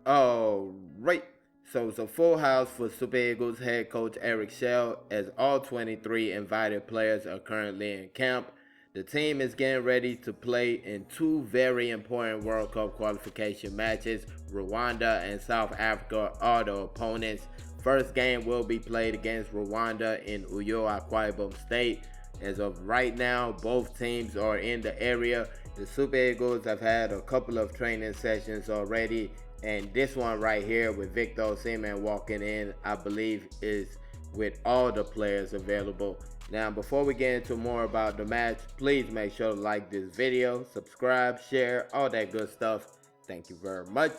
All right. So it's a full house for Super Eagles head coach Eric Shell as all 23 invited players are currently in camp. The team is getting ready to play in two very important World Cup qualification matches. Rwanda and South Africa are the opponents. First game will be played against Rwanda in Uyo, Akwa Ibom State. As of right now, both teams are in the area. The Super Eagles have had a couple of training sessions already, and this one right here with Victor Osimhen walking in, I believe, is with all the players available. Now, before we get into more about the match, please make sure to like this video, subscribe, share, all that good stuff. Thank you very much.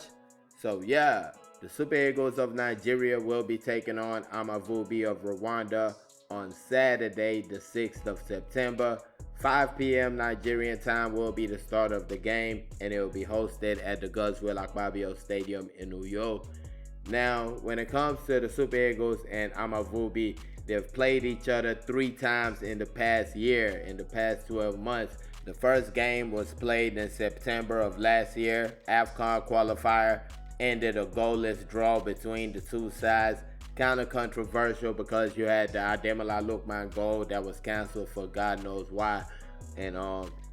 So yeah, the Super Eagles of Nigeria will be taking on Amavubi of Rwanda on Saturday, the 6th of September. 5 p.m. Nigerian time will be the start of the game, and it will be hosted at the Guzwell Akpabio Stadium in Uyo. Now, when it comes to the Super Eagles and Amavubi, they've played each other 3 times in the past year, in the past 12 months. The first game was played in September of last year. AFCON qualifier ended a goalless draw between the two sides. Kind of controversial because you had the Ademola Lookman goal that was canceled for God knows why. And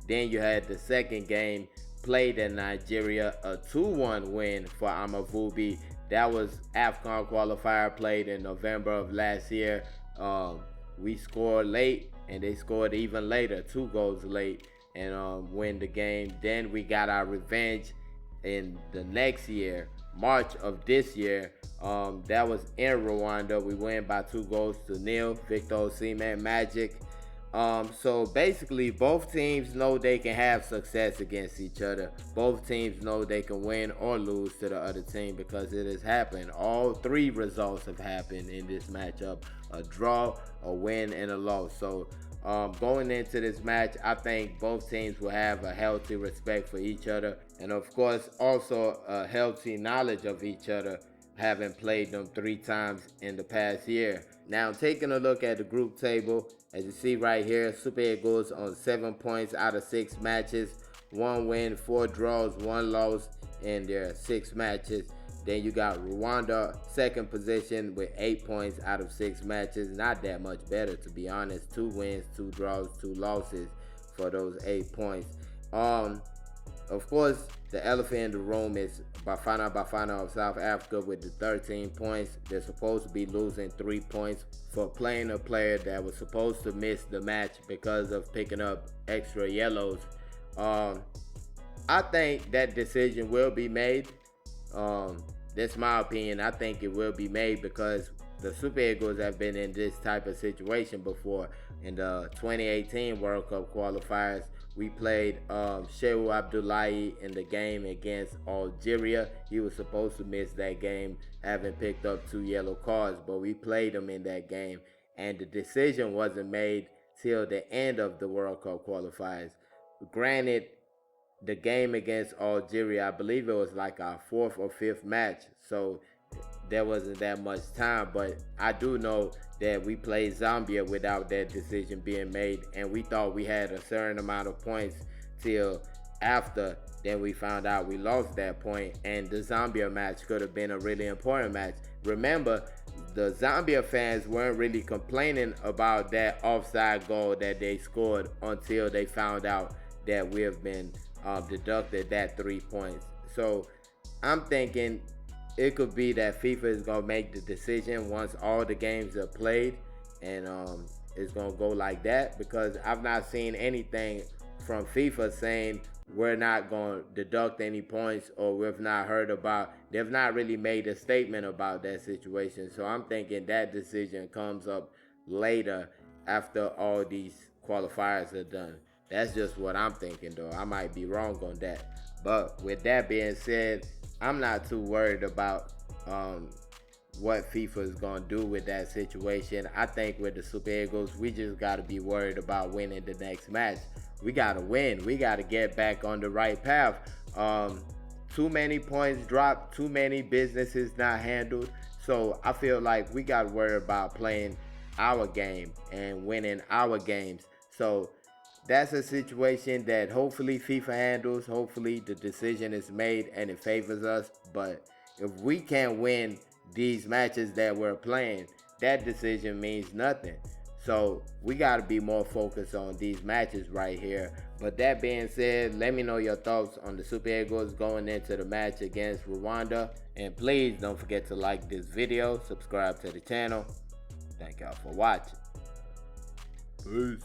then you had the second game played in Nigeria, a 2-1 win for Amavubi. That was AFCON qualifier played in November of last year. We scored late and they scored even later, 2 goals late, and win the game. Then we got our revenge in the next year, March of this year. That was in Rwanda. We win by 2-0. Victor Osimhen magic. So basically, both teams know they can have success against each other. Both teams know they can win or lose to the other team because it has happened. All 3 results have happened in this matchup: a draw, a win, and a loss. So going into this match, I think both teams will have a healthy respect for each other, and of course also a healthy knowledge of each other, having played them 3 times in the past year. Now, taking a look at the group table, as you see right here, Super Eagles on 7 points out of 6 matches, 1 win, 4 draws, 1 loss in their 6 matches. Then you got Rwanda, second position with 8 points out of 6 matches. Not that much better, to be honest. 2 wins, 2 draws, 2 losses for those 8 points. Of course, the elephant in the room is Bafana of South Africa with the 13 points. They're supposed to be losing 3 points for playing a player that was supposed to miss the match because of picking up extra yellows. I think that decision will be made. That's my opinion. I think it will be made because the Super Eagles have been in this type of situation before. In the 2018 World Cup qualifiers, we played Shehu Abdullahi in the game against Algeria. He was supposed to miss that game, having picked up 2 yellow cards, but we played him in that game, and the decision wasn't made till the end of the World Cup qualifiers. Granted, the game against Algeria, I believe it was like our 4th or 5th match, so there wasn't that much time, but I do know that we played Zambia without that decision being made, and we thought we had a certain amount of points till after. Then we found out we lost that point, and the Zambia match could have been a really important match. Remember, the Zambia fans weren't really complaining about that offside goal that they scored until they found out that we have been deducted that 3 points. So I'm thinking it could be that FIFA is going to make the decision once all the games are played, and it's going to go like that, because I've not seen anything from FIFA saying we're not going to deduct any points, or we've not heard about, they've not really made a statement about that situation. So I'm thinking that decision comes up later after all these qualifiers are done. That's just what I'm thinking, though. I might be wrong on that. But with that being said, I'm not too worried about what FIFA is going to do with that situation. I think with the Super Eagles, we just got to be worried about winning the next match. We got to win. We got to get back on the right path. Too many points dropped, too many businesses not handled. So I feel like we got to worry about playing our game and winning our games. So that's a situation that hopefully FIFA handles. Hopefully the decision is made and it favors us. But If we can't win these matches that we're playing, that decision means nothing. So we got to be more focused on these matches right here. But that being said, let me know your thoughts on the Super Eagles going into the match against Rwanda. And please don't forget to like this video, subscribe to the channel. Thank y'all for watching. Peace.